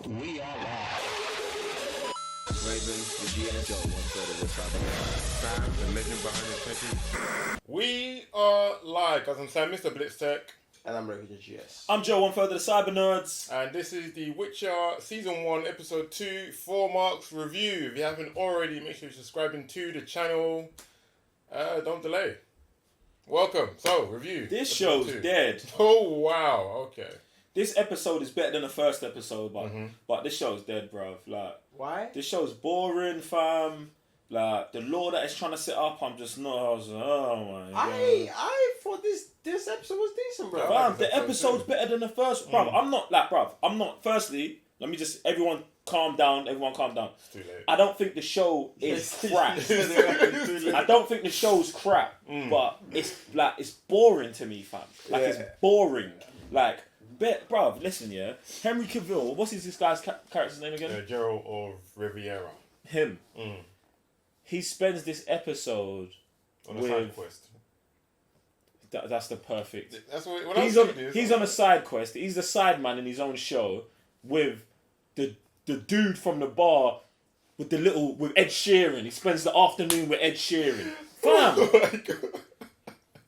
We are live. Raven, the GS, Joe, 1/3 of the Cyber. Sam, the legend behind the techie. We are live, guys. I'm Sam, Mr. Blitztech, And I'm Raven GS. I'm Joe, 1/3 of the Cyber Nerds. and this is the Witcher Season 1, Episode 2, 4 Marks Review. If you haven't already, make sure you're subscribing to the channel. Don't delay. Welcome. So, review. This Episode show's 2. dead. Oh, wow. Okay. This episode is better than the first episode, but this show's dead, bruv. Like, Why? this show's boring, fam. Like, the law that it's trying to set up, I'm just not. I was like, oh my god. I thought this episode was decent, bro. Yeah. Fam, the episode's better than the first. Bruv, I'm not. Firstly, let me just. Everyone calm down. It's too late. I don't think the show is crap. I don't think the show's crap, but it's boring to me, fam. Like, it's boring. Like, bruv, listen, yeah. Henry Cavill, what's this guy's character's name again? Gerald of Riviera. Him. He spends this episode On a with. side quest. That's the perfect. That's what when He's I on. was thinking, He's on a side quest. He's the side man in his own show with the dude from the bar with Ed Sheeran. He spends the afternoon with Ed Sheeran. Fam. Oh my God.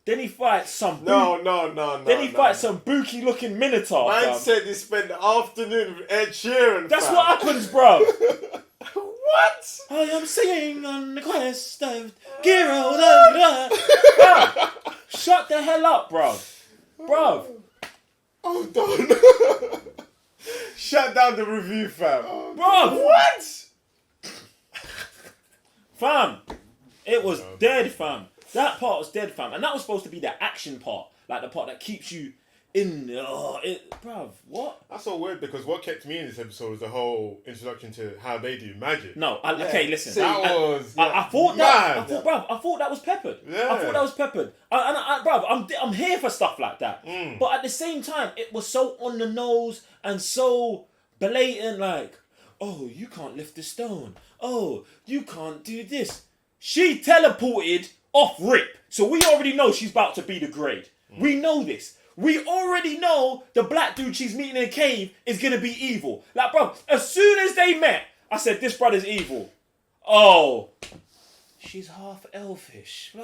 Then he fights some. No. Then he fights some booky looking Minotaur. Man fam. said he spent the afternoon with Ed Sheeran. That's fam. what happens, bro. What? I am singing on the quest of Geralt of Rivia. Shut the hell up, bro. Bro. I'm done. Shut down the review, fam. Bro. What? Fam. It was dead, fam. That part was dead, fam. And that was supposed to be the action part. Like the part that keeps you in. Bruv, what? That's so weird because what kept me in this episode was the whole introduction to how they do magic. No, okay, listen. See, That was I thought that. mad. I thought that was peppered. Yeah. I thought that was peppered. I'm here for stuff like that. But at the same time, it was so on the nose and so blatant. Like, oh, you can't lift the stone. Oh, you can't do this. She teleported off rip, so we already know she's about to be the grade. We know this. We already know the black dude she's meeting in a cave is gonna be evil. Like, bro, as soon as they met, I said, this brother's evil. Oh, she's half elfish.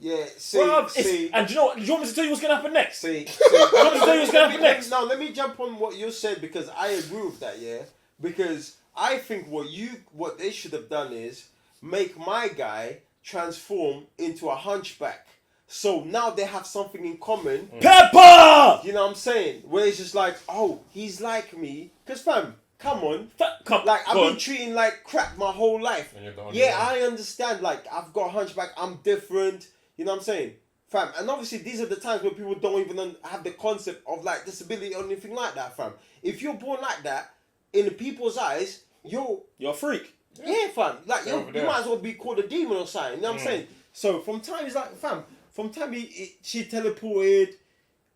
Yeah, see, Bruv, see. and do you know what? Do you want me to tell you what's gonna happen next? See, want me to tell you what's gonna happen next? No, let me jump on what you said because I agree with that, yeah? Because I think what they should have done is make my guy transform into a hunchback. So now they have something in common. Pepper! You know what I'm saying? Where it's just like, oh, he's like me. Because, fam, come on. Come, Like, I've go been on. treating like crap my whole life. And you're the only Yeah, one. I understand. Like, I've got a hunchback. I'm different. You know what I'm saying? Fam. And obviously, these are the times where people don't even have the concept of, like, disability or anything like that, fam. If you're born like that, in the people's eyes, you're You're a freak. yeah, fam. Like, Over you there. might as well be called a demon or something. You know what I'm saying? So, from time, it's like, fam, from time she teleported,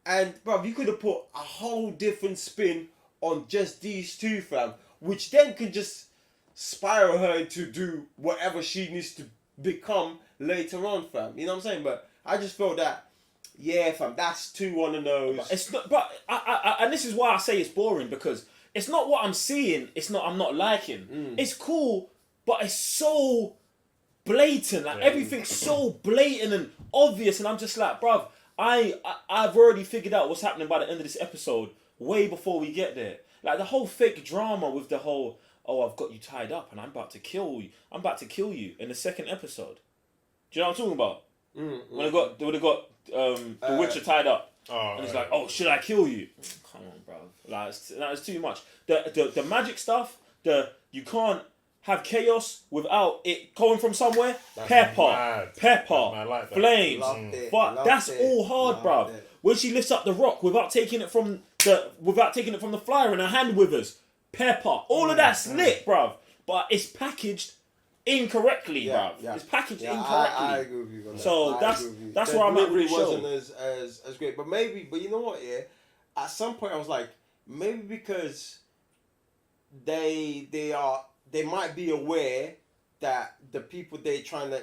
and, bruv, you could have put a whole different spin on just these two, fam, which then can just spiral her into do whatever she needs to become later on, fam. You know what I'm saying? But I just felt that, yeah, fam, that's too on the nose. It's not, but and this is why I say it's boring because it's not what I'm seeing. I'm not liking. It's cool, but it's so blatant. Like everything's so blatant and obvious, and I'm just like, bruv, I've already figured out what's happening by the end of this episode way before we get there. Like the whole fake drama with the whole, oh, I've got you tied up and I'm about to kill you. I'm about to kill you in the second episode. Do you know what I'm talking about? When they got the Witcher tied up. Oh, And it's right. like, oh, should I kill you? Come on, bro. Like, it's too much. The magic stuff, you can't have chaos without it coming from somewhere. That's Pepper, mad. pepper, like that. flames. Loved it, But loved that's it, all hard, loved bro. it. When she lifts up the rock without taking it from the flyer and her hand withers. Pepper. All of that's lit, bruv. But it's packaged incorrectly, bruv. It's packaged incorrectly. I agree with you on that. So I that's- agree with you. that's The where I'm at delivery with the show. wasn't as great, but you know what? Yeah, at some point I was like, maybe because they might be aware that the people they're trying to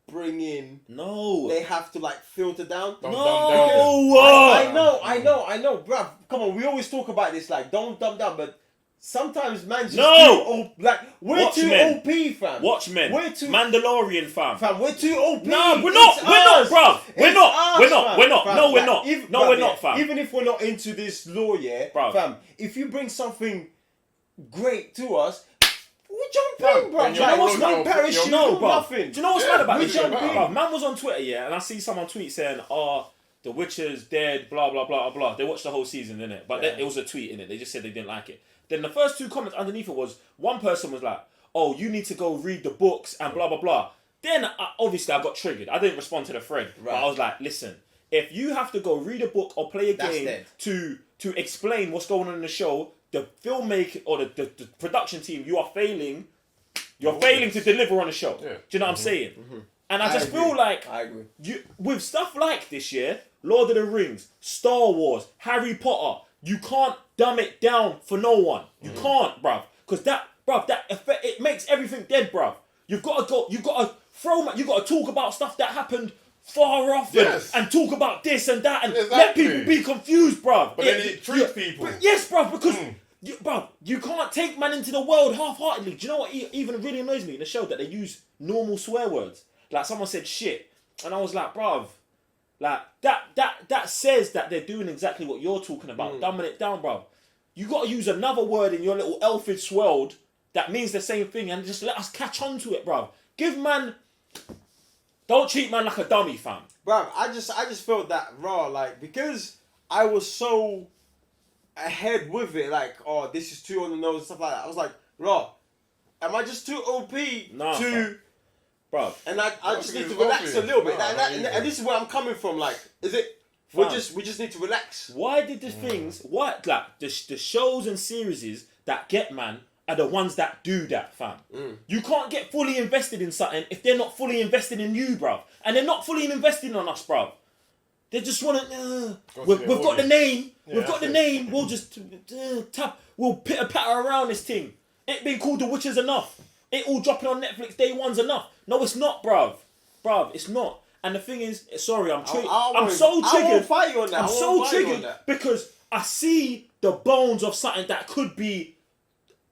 bring in, No. they have to like filter down. Don't No. dumb down. I know, bruv. Come on, we always talk about this, like, don't dumb down, but sometimes man just No! like we're too Watchmen. OP, fam. Watchmen. We're too Mandalorian, fam. fam. We're too OP. No, we're not. It's We're not, us. bruv. We're It's not. us, We're not. fam. We're not. Fam, No, we're like, not. even- No, bruv, we're yeah, not, fam. Even if we're not into this law, yeah, Bruv. fam. If you bring something great to us, we jump Fam, in, bro. and Do you know what's not- mad? you're- Parachute, No, do bro. nothing. Do you know what's Yeah, mad about we this? jump Bruv, in. man was on Twitter, yeah, and I see someone tweet saying, the Witcher's dead, blah, blah, blah, blah. They watched the whole season, didn't it? But Yeah. it was a tweet, innit? They just said they didn't like it. Then the first two comments underneath it was, one person was like, oh, you need to go read the books and blah, blah, blah. Then, obviously, I got triggered. I didn't respond to the thread. But Right. I was like, listen, if you have to go read a book or play a That's game dead. to explain what's going on in the show, the filmmaker or the production team, you are failing. You're failing to deliver on the show. Yeah. Do you know what I'm saying? And I just agree. feel like I agree. with stuff like this year, Lord of the Rings, Star Wars, Harry Potter, you can't dumb it down for no one. You can't, bruv. Because that effect, it makes everything dead, bruv. You've got to talk about stuff that happened far off Yes. and talk about this and that and let Exactly. people be confused, bruv. But then it treats people. Yes, bruv, because you can't take man into the world half-heartedly. Do you know what even really annoys me in the show? That they use normal swear words. Like someone said shit, and I was like, bruv, like that says that they're doing exactly what you're talking about, dumbing it down, bruv. You got to use another word in your little elfish world that means the same thing, and just let us catch on to it, bruv. Don't treat man like a dummy, fam. Bro, I just felt that raw, like, because I was so ahead with it, like, oh, this is too on the nose and stuff like that. I was like, raw, am I just too OP Nah, to? fam. Bruv. And I Not just to need be to relax a obvious. little bit. Nah, And not and even. this is where I'm coming from. Like, is it? Fam. We just need to relax. Why did the things, like the shows and series that get man are the ones that do that, fam? You can't get fully invested in something if they're not fully invested in you, bruv. And they're not fully invested on us, bruv. They just want to, we've got the name, we've got the name, we'll just we'll pitter-patter around this thing. It being called The Witcher's enough. It all dropping on Netflix day one's enough. No, it's not, bruv. Bruv, it's not. And the thing is, sorry, I'm so I triggered. won't fight you on that. I'm I so won't fight you on triggered that. because I see the bones of something that could be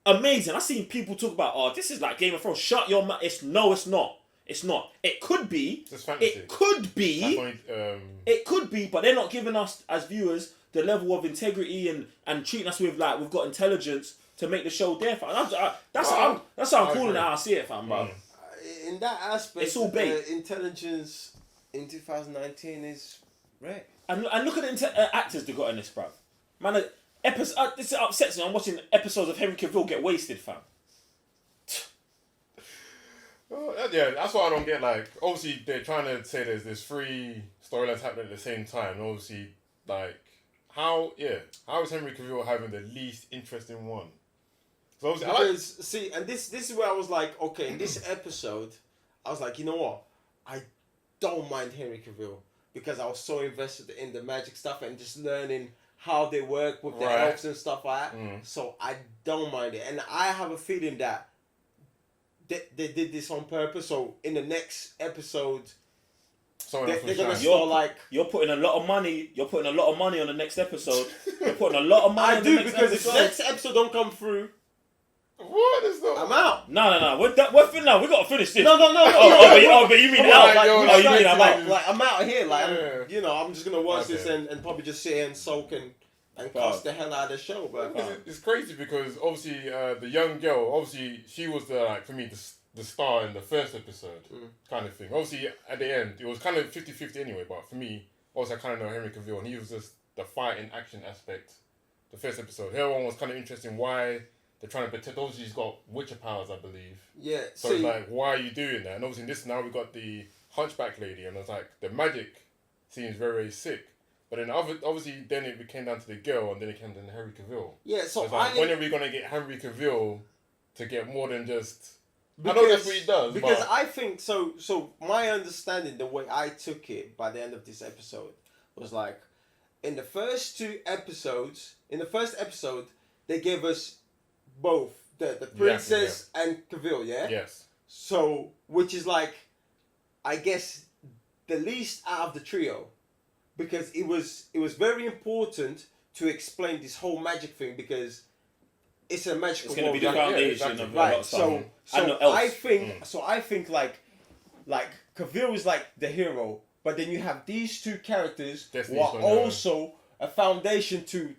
amazing. I seen people talk about, oh, this is like Game of Thrones. Shut your mouth. It's not. It's not. It could be. It's fantasy. It could be. That's only, It could be, but they're not giving us as viewers the level of integrity and treating us with like we've got intelligence to make the show there. Fam. That's how I'm calling it. How I see it, fam, bro. In that aspect, It's all bait. Intelligence in 2019 is rare. And look at the actors they got in this, bro. Man, this upsets me. I'm watching episodes of Henry Cavill get wasted, fam. yeah, that's what I don't get. Like, obviously, they're trying to say there's 3 storylines happening at the same time. And obviously, like, how is Henry Cavill having the least interesting one? So obviously, Because and this is where I was like, okay, in this episode, I was like, you know what, I don't mind Henry Cavill because I was so invested in the magic stuff and just learning how they work with the Right. elves and stuff like that. So I don't mind it, and I have a feeling that they did this on purpose. So in the next episode, they're gonna start like. You're putting a lot of money. You're putting a lot of money on the next episode. You're putting a lot of money. I on do the next because episode. if the next episode don't come through, What is that? I'm out. No. We're finished now. We gotta finish this. No. But you mean Come out? on, like, yo, we Oh, you started mean to, I'm like, out? like I'm out of here. Like, Yeah. I'm just gonna watch this Okay. and probably just sit here and soak and cuss the hell out of the show. But It's crazy because obviously the young girl, obviously she was for me the star in the first episode kind of thing. Obviously at the end it was kind of 50-50 anyway, but for me, also I kind of know Henry Cavill and he was just the fighting action aspect. The first episode, her one was kind of interesting. Why they're trying to protect? Obviously she's got Witcher powers, I believe. yeah, So it's like, why are you doing that? And obviously in this now we got the Hunchback lady, and it's like the magic seems very, very sick. But then obviously then it came down to the girl, and then it came down to Henry Cavill. yeah. So It's like, when are we gonna get Henry Cavill to get more than just? I know that's what he does. Because but I think so. So my understanding, the way I took it by the end of this episode, was like, in the first episodes, they gave us both the princess and Cavill, yeah. yes, So, which is like, I guess, the least out of the trio, because it was very important to explain this whole magic thing, because it's a magical It's going to be the world. foundation exactly. of a lot Right. of stuff. So And not else. I think like Cavill is like the hero, but then you have these two characters Destiny's who are gonna- also a foundation to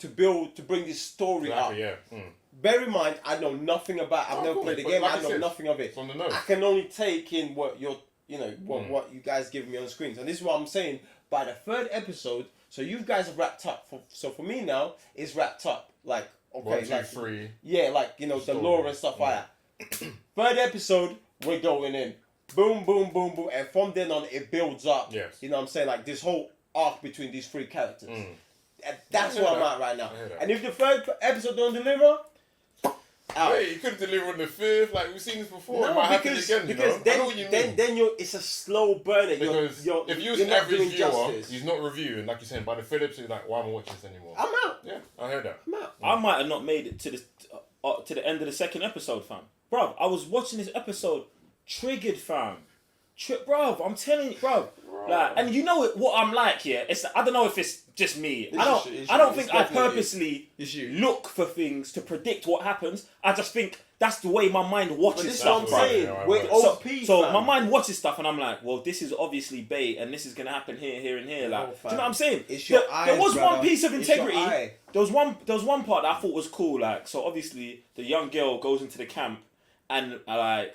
bring this story Exactly, up. yeah. Bear in mind, I know nothing about. I've Oh, never cool. played the But game. like I I know said, nothing of it. It's on the nose. I can only take in what you're, what you guys give me on screens, and this is what I'm saying. By the third episode, so you guys have wrapped up. So for me now, it's wrapped up. Like okay, 1, 2, like 3. yeah, like the Story. lore and stuff like that. Third episode, we're going in. Boom, boom, boom, boom, and from then on, it builds up. Yes. You know what I'm saying? Like this whole arc between these three characters. And that's I hear where I'm that. at right now. I hear that. And if the third episode don't deliver, out. Wait, you could have delivered on the 5th. Like we've seen this before. it No, might happen because again. because I know what you mean. then it's a slow burner. Because you're, if you was you're an not average doing viewer, justice. he's not reviewing, like you're saying, by the third episode, like, why am I watching this anymore? I'm out. Yeah, I heard that. I'm out. I might have not made it to the end of the second episode, fam. Bruv, I was watching this episode, triggered, fam. Bruv, I'm telling you, bruv. Like, and you know what I'm like here. It's I don't know if it's just me. It's I don't you. think I Definitely purposely It's you. look for things to predict what happens. I just think that's the way my mind watches But this is stuff, what I'm bruv. saying. Yeah, We're right. So, OP, so fam. my mind watches stuff and I'm like, well, this is obviously bait and this is gonna happen here, here, and here. Like, do you know what I'm saying? It's your There was eyes, one brother. piece of It's your integrity. eye. There was one part that I thought was cool. Like, so obviously the young girl goes into the camp and like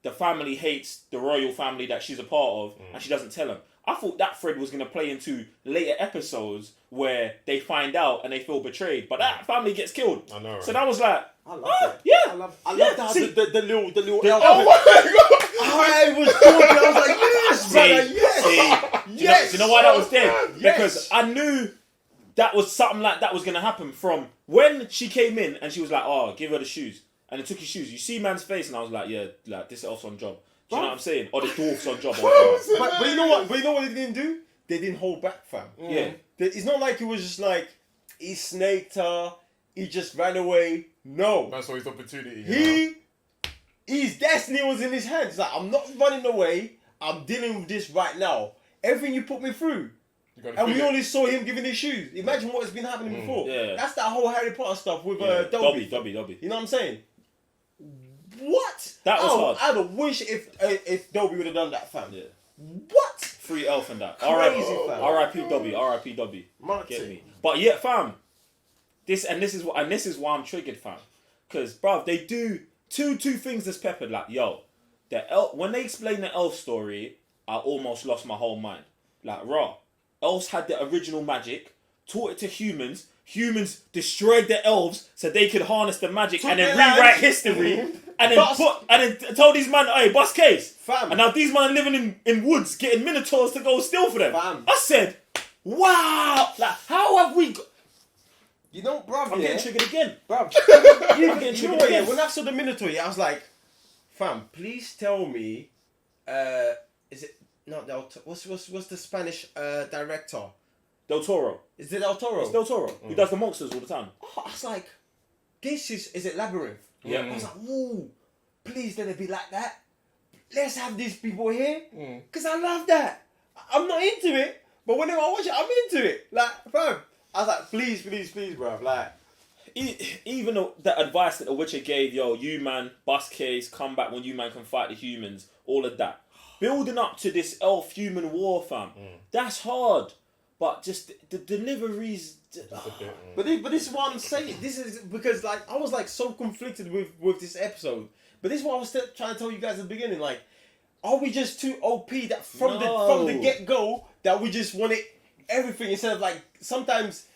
the family hates the royal family that she's a part of, and she doesn't tell them. I thought that thread was gonna play into later episodes where they find out and they feel betrayed, but that family gets killed. I know, So right? that was like, I love oh, that. yeah, I love yeah, how see- the little The- elf. oh I was talking. I was like, yes, brother, See, yes, see, yes. do you know why that was there? Yes. Because I knew that was something like that was gonna happen from when she came in and she was like, "Oh, give her the shoes," and it took his shoes. You see man's face, and I was like, "Yeah, like this elf's on job." Do you know what I'm saying? Or the dwarf's on job. Or whatever. But you know what? But you know what they didn't do? They didn't hold back, fam. Yeah. It's not like it was just like he snaked her. He just ran away. No. That's always the opportunity. You know? His destiny was in his hands. Like, I'm not running away. I'm dealing with this right now. Everything you put me through. You gotta And we feel it. only saw him giving his shoes. Imagine what has been happening before. Yeah. That's that whole Harry Potter stuff with Dobby. Dobby. You know what I'm saying? What? That was hard. I'd have wished if Dobby would have done that, fam. Yeah. What? Free elf and that. Crazy, fam. R.I.P. Dobby. R.I.P. Dobby. Marty. Get me. But yeah, fam. This is why I'm triggered, fam. Because, bruv, they do two things that's peppered. Like, yo, when they explain the elf story, I almost lost my whole mind. Like, raw. Elves had the original magic, taught it to humans. Humans destroyed the elves so they could harness the magic and then their rewrite lands. history. And then Bust. told these man, hey, bust case. Fam. And now these men are living in woods, getting minotaurs to go steal for them. Fam. I said, wow, like how have we? You know, bruv, I'm yeah. getting triggered again. Bruv, getting you know triggered what, yeah, again. when I saw the Minotaur, yeah, I was like, fam, please tell me, is it not Del Toro? What's the Spanish director? Del Toro. Is it Del Toro? It's Del Toro. He does the monsters all the time. Oh, I was like, is it Labyrinth? Yeah. I was like, ooh, please let it be like that. Let's have these people here, because I love that. I'm not into it, but whenever I watch it, I'm into it. Like, fam, I was like, please, bruv, like. Even the advice that the Witcher gave, yo, you man, bust case, come back when you man can fight the humans, all of that. Building up to this elf-human war, fam. That's hard. But just the deliveries... But this is what I'm saying. This is because like I was like so conflicted with this episode. But this is what I was trying to tell you guys at the beginning. Like, are we just too OP that from the get go that we just wanted everything instead of like sometimes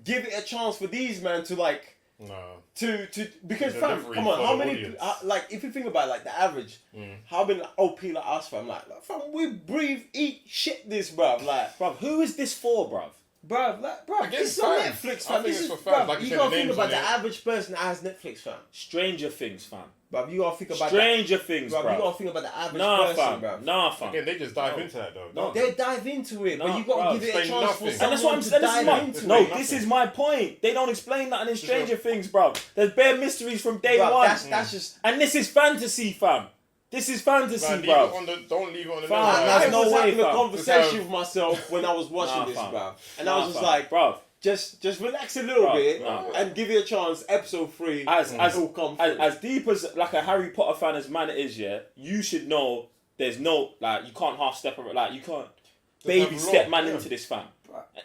give it a chance for these man to like No. to because The fam, delivery come on, for how the many audience. like if you think about it, like the average, how many OP like us fam like fam we breathe eat shit this bruv like. Bruv, who is this for, bruv? Bruv, Again, this is on fans. Netflix, I fam. think This it's is, for fans. bruv, Like you you said, gotta the think names about on the it. average person that has Netflix, fam. Stranger Things, fam. Bruv, you gotta think about Stranger Things, that. Bruv, you bruv. gotta think about the average Nah, person, fam. bruv. Nah, fam. Again, they just dive into that though. No. They dive into it, but No, you gotta bruv, give it a explain chance for nothing. And that's what someone I'm to saying. dive into It's No, it. nothing. this is my point. They don't explain that in Stranger Things, bro. There's bare mysteries from day Bruv, one. that's just. And this is fantasy, fam. This is fantasy, Like, bro. don't leave it on the Fam, nose. I I no was way, having a fam. conversation with myself when I was watching Nah, this, fam. bruv, and I was just fam. like, bruv, just relax a little Bruv, bit no. and give it a chance. Episode 3 As will come through. as deep as like a Harry Potter fan as man is, yeah, you should know there's no like you can't half step like you can't baby have step law, man yeah. into this fam.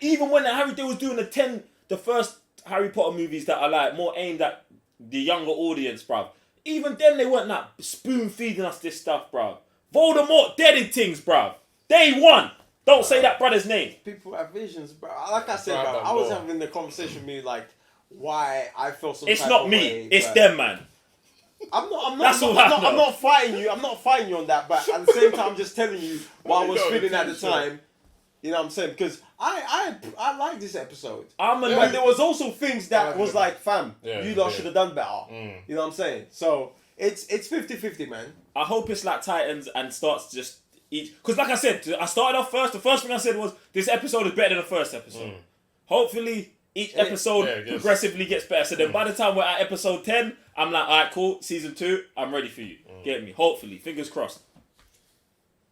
Even when Harry they was doing the first Harry Potter movies that are like more aimed at the younger audience, bruv. Even then they weren't like spoon feeding us this stuff, bruv. Voldemort dead in things, bruv. Day one. Don't say that brother's name. People have visions, bro. Like I said, Right, bro, but I was law. having the conversation with me like why I feel some It's type not of me. way, It's but- them, man. I'm That's all I know. not fighting you. I'm not fighting you on that. But at the same time, I'm just telling you what I was No, feeling at the it's true. time. You know what I'm saying? Because I like this episode. I'm a Yeah. But there was also things that Yeah. was like, fam, Yeah, you lot yeah. should have done better. Mm. You know what I'm saying? So it's 50-50, man. I hope it's like Titans and starts just each because like I said, I started off first. The first thing I said was this episode is better than the first episode. Hopefully each episode Yeah, it gets- progressively gets better. So then by the time we're at episode 10, I'm like, alright, cool, season 2, I'm ready for you. Get me. Hopefully. Fingers crossed.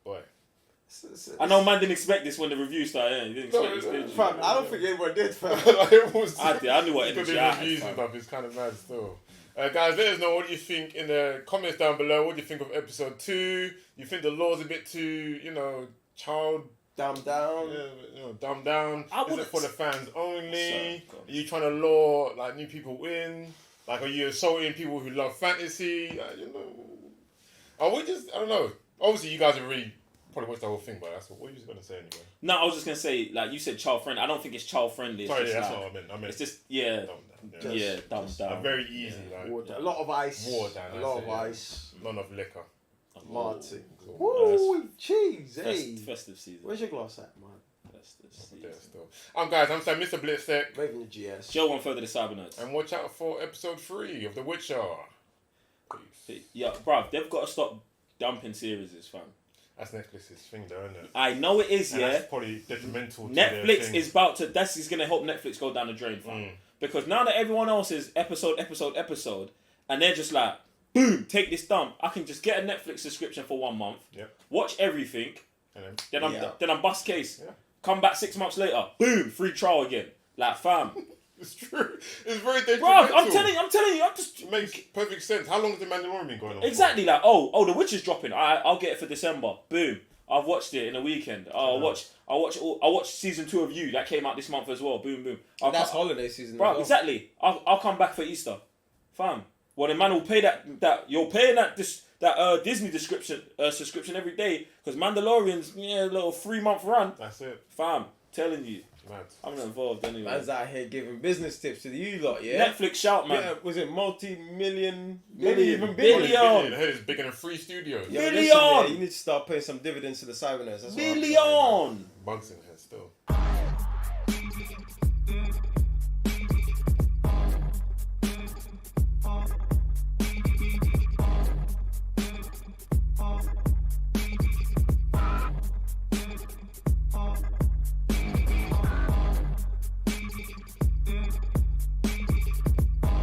Boy. I know man didn't expect this when the review started. Yeah, you didn't expect this, did you? Fam, I don't think anyone did, fam. Like, it was, I did. I knew what because energy the I had, reviews fam. and stuff is kind of mad still. Guys, let us know what you think in the comments down below. What do you think of episode 2? You think the law's a bit too, child, Dumb down. dumbed down? I Is it wouldn't- for the fans only? So, Are you trying to lure like new people in? Like, are you assaulting people who love fantasy? I don't know. Obviously, you guys have really probably watched the whole thing, but that's what you was gonna say anyway. No, I was just gonna say, like you said, child friendly. I don't think it's child friendly. It's Sorry, just yeah, that's like, not what I meant. I meant it's just yeah, dumbed down. yeah, dumb down. Very easy, like Water. A lot of ice. Water, A lot that's of it, yeah. ice. not enough liquor. Martin. Cool. Woo, cheese, hey. Festive season. Where's your glass at, man? Festive season. Yeah, still. Guys, I'm saying Mr. Blitztech, Waving the GS. Joe went further to Cybernuts. and watch out for episode 3 of The Witcher. Peace. Yeah, bruv, they've got to stop dumping series, fam. That's Netflix's thing, though, isn't it? I know it is, And yeah. that's probably detrimental to their Netflix thing. is about to. That's is gonna help Netflix go down the drain, fam. Because now that everyone else is episode, and they're just like, boom, take this dump. I can just get a Netflix subscription for 1 month, Yep. watch everything, And then I'm bust case. Yeah. Come back 6 months later, boom, free trial again. Like, fam, it's true. It's very detrimental. bro, I'm telling you, I'm just It makes perfect sense. How long has The Mandalorian been going on? for? exactly like, oh, The Witch is dropping. I'll get it for December. Boom. I've watched it in a weekend. I'll watch season 2 of You that came out this month as well. Boom, boom. That's holiday season. Bro, as well. exactly. I'll come back for Easter, fam. Well, the man will pay that you're paying that Disney subscription every day because Mandalorian's a little 3-month run, That's it. fam. Telling you, Mad. I'm not involved anyway. Man's out here giving business tips to you lot, yeah? Netflix shout, man. Yeah, was it multi-million? Billion. Maybe even Billion. billion. I heard it's bigger than 3 studios. Yeah, Billion. listen, yeah, you need to start paying some dividends to the Cybernuts. That's what I'm saying, man. Billion. Bugs in here still.